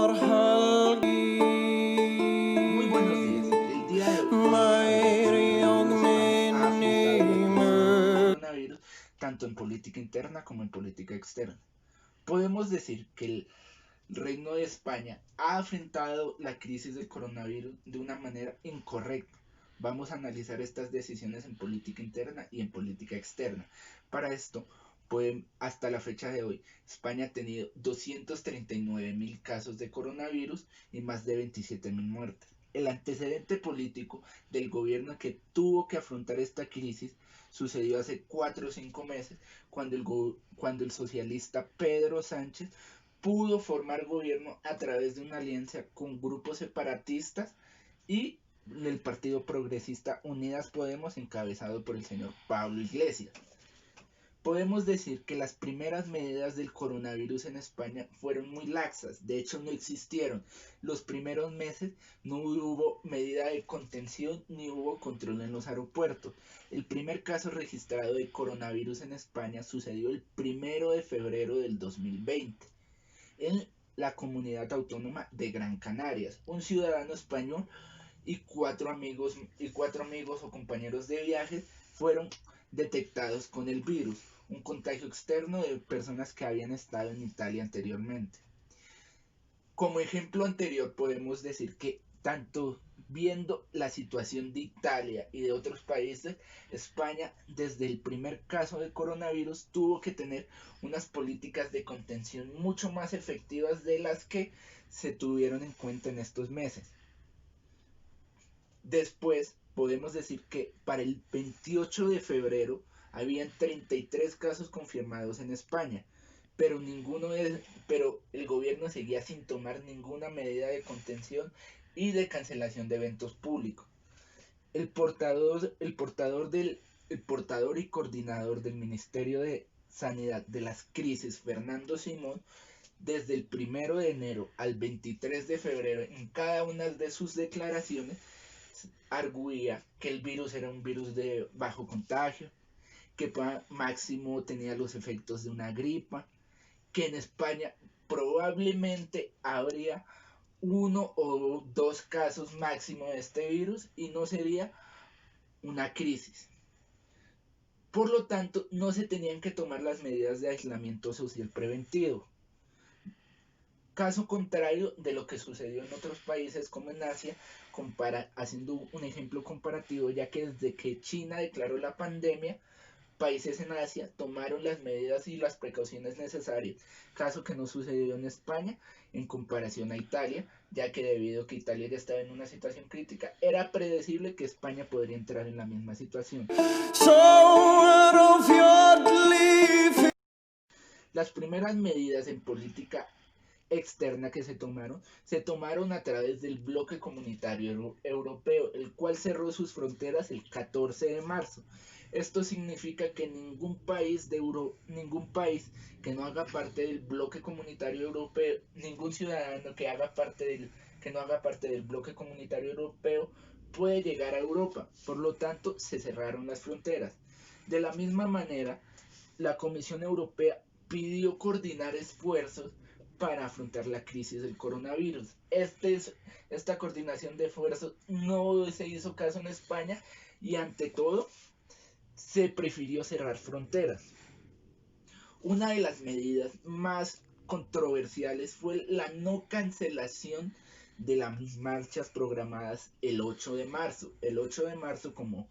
Muy buenos días. El día de hoy coronavirus tanto en política interna como en política externa. Podemos decir que el Reino de España ha enfrentado la crisis del coronavirus de una manera incorrecta. Vamos a analizar estas decisiones en política interna y en política externa. Para esto, hasta la fecha de hoy, España ha tenido 239.000 casos de coronavirus y más de 27.000 muertes. El antecedente político del gobierno que tuvo que afrontar esta crisis sucedió hace 4 o 5 meses, cuando el socialista Pedro Sánchez pudo formar gobierno a través de una alianza con grupos separatistas y el Partido Progresista Unidas Podemos, encabezado por el señor Pablo Iglesias. Podemos decir que las primeras medidas del coronavirus en España fueron muy laxas, de hecho no existieron. Los primeros meses no hubo medida de contención ni hubo control en los aeropuertos. El primer caso registrado de coronavirus en España sucedió el 1 de febrero del 2020 en la comunidad autónoma de Gran Canarias. Un ciudadano español y cuatro amigos o compañeros de viaje fueron detectados con el virus, un contagio externo de personas que habían estado en Italia anteriormente. Como ejemplo anterior podemos decir que tanto viendo la situación de Italia y de otros países, España desde el primer caso de coronavirus tuvo que tener unas políticas de contención mucho más efectivas de las que se tuvieron en cuenta en estos meses. Después podemos decir que para el 28 de febrero habían 33 casos confirmados en España, pero el gobierno seguía sin tomar ninguna medida de contención y de cancelación de eventos públicos. El portador y coordinador del Ministerio de Sanidad de las Crisis, Fernando Simón, desde el 1 de enero al 23 de febrero, en cada una de sus declaraciones, arguía que el virus era un virus de bajo contagio, que máximo tenía los efectos de una gripa, que en España probablemente habría 1 o 2 casos máximo de este virus y no sería una crisis. Por lo tanto, no se tenían que tomar las medidas de aislamiento social preventivo. Caso contrario de lo que sucedió en otros países como en Asia, haciendo un ejemplo comparativo, ya que desde que China declaró la pandemia, países en Asia tomaron las medidas y las precauciones necesarias, caso que no sucedió en España en comparación a Italia, ya que debido a que Italia ya estaba en una situación crítica, era predecible que España podría entrar en la misma situación. Las primeras medidas en política externa que se tomaron a través del bloque comunitario europeo, el cual cerró sus fronteras el 14 de marzo. Esto significa que ningún país que no haga parte del bloque comunitario europeo, ningún ciudadano que no haga parte del bloque comunitario europeo puede llegar a Europa. Por lo tanto, se cerraron las fronteras. De la misma manera, la Comisión Europea pidió coordinar esfuerzos para afrontar la crisis del coronavirus. Esta coordinación de esfuerzos no se hizo caso en España y ante todo se prefirió cerrar fronteras. Una de las medidas más controversiales fue la no cancelación de las marchas programadas el 8 de marzo. El 8 de marzo, como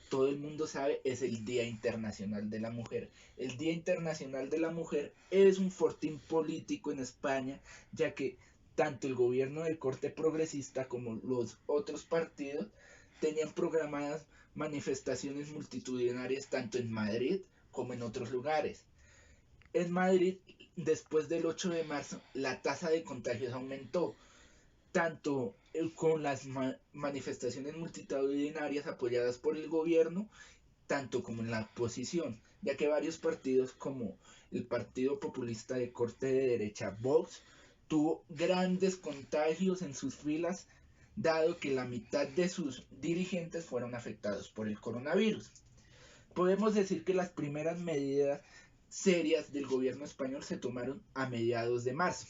todo el mundo sabe, es el Día Internacional de la Mujer. El Día Internacional de la Mujer es un fortín político en España, ya que tanto el gobierno de corte progresista como los otros partidos tenían programadas manifestaciones multitudinarias tanto en Madrid como en otros lugares. En Madrid, después del 8 de marzo, la tasa de contagios aumentó, tanto con las manifestaciones multitudinarias apoyadas por el gobierno, tanto como en la oposición, ya que varios partidos como el Partido Populista de corte de derecha Vox tuvo grandes contagios en sus filas, dado que la mitad de sus dirigentes fueron afectados por el coronavirus. Podemos decir que las primeras medidas serias del gobierno español se tomaron a mediados de marzo.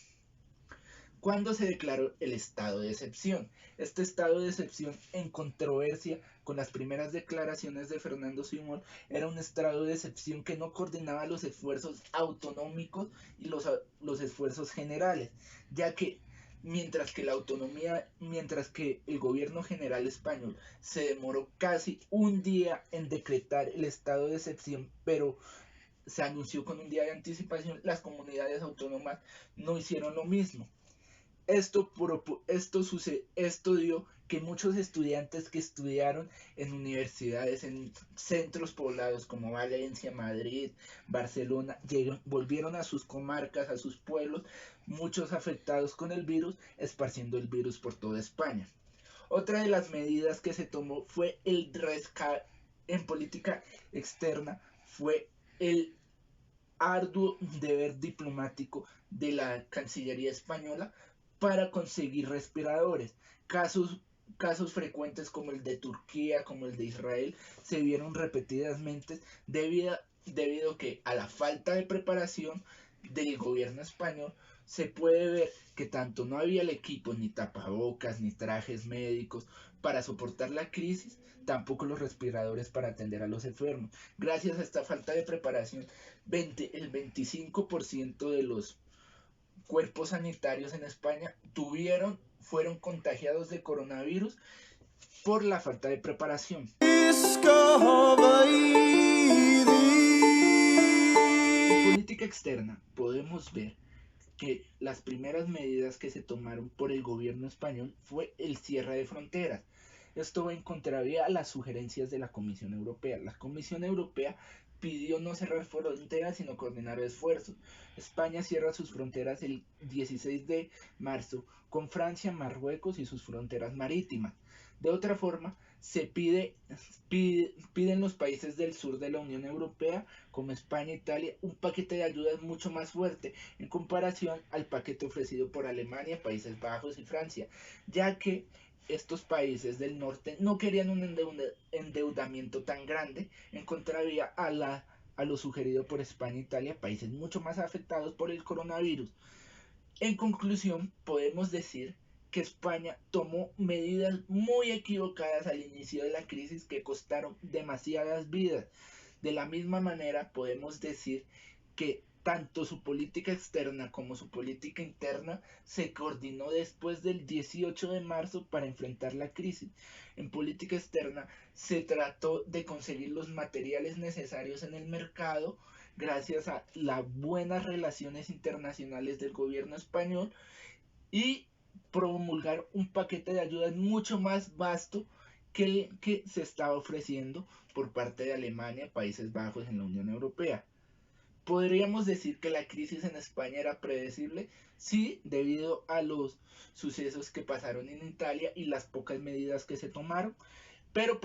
¿Cuándo se declaró el estado de excepción? Este estado de excepción, en controversia con las primeras declaraciones de Fernando Simón, era un estado de excepción que no coordinaba los esfuerzos autonómicos y los esfuerzos generales, ya que mientras que el gobierno general español se demoró casi un día en decretar el estado de excepción, pero se anunció con un día de anticipación, las comunidades autónomas no hicieron lo mismo. Esto dio que muchos estudiantes que estudiaron en universidades, en centros poblados como Valencia, Madrid, Barcelona, volvieron a sus comarcas, a sus pueblos, muchos afectados con el virus, esparciendo el virus por toda España. Otra de las medidas que se tomó fue el rescate en política externa, fue el arduo deber diplomático de la Cancillería española para conseguir respiradores. Casos frecuentes como el de Turquía, como el de Israel, se vieron repetidamente debido que a la falta de preparación del gobierno español se puede ver que tanto no había el equipo, ni tapabocas, ni trajes médicos para soportar la crisis, tampoco los respiradores para atender a los enfermos. Gracias a esta falta de preparación, el 25% de los cuerpos sanitarios en España fueron contagiados de coronavirus por la falta de preparación. En política externa podemos ver que las primeras medidas que se tomaron por el gobierno español fue el cierre de fronteras. Esto va en contravía a las sugerencias de la Comisión Europea. La Comisión Europea pidió no cerrar fronteras, sino coordinar esfuerzos. España cierra sus fronteras el 16 de marzo con Francia, Marruecos y sus fronteras marítimas. De otra forma, piden los países del sur de la Unión Europea, como España e Italia, un paquete de ayudas mucho más fuerte en comparación al paquete ofrecido por Alemania, Países Bajos y Francia, ya que estos países del norte no querían un endeudamiento tan grande, en contravía a lo sugerido por España e Italia, países mucho más afectados por el coronavirus. En conclusión, podemos decir que España tomó medidas muy equivocadas al inicio de la crisis que costaron demasiadas vidas. De la misma manera, podemos decir que tanto su política externa como su política interna se coordinó después del 18 de marzo para enfrentar la crisis. En política externa se trató de conseguir los materiales necesarios en el mercado gracias a las buenas relaciones internacionales del gobierno español y promulgar un paquete de ayudas mucho más vasto que el que se estaba ofreciendo por parte de Alemania, Países Bajos en la Unión Europea. ¿Podríamos decir que la crisis en España era predecible? Sí, debido a los sucesos que pasaron en Italia y las pocas medidas que se tomaron, pero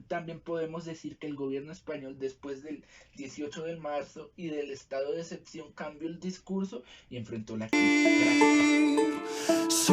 también podemos decir que el gobierno español después del 18 de marzo y del estado de excepción cambió el discurso y enfrentó la crisis. Gracias.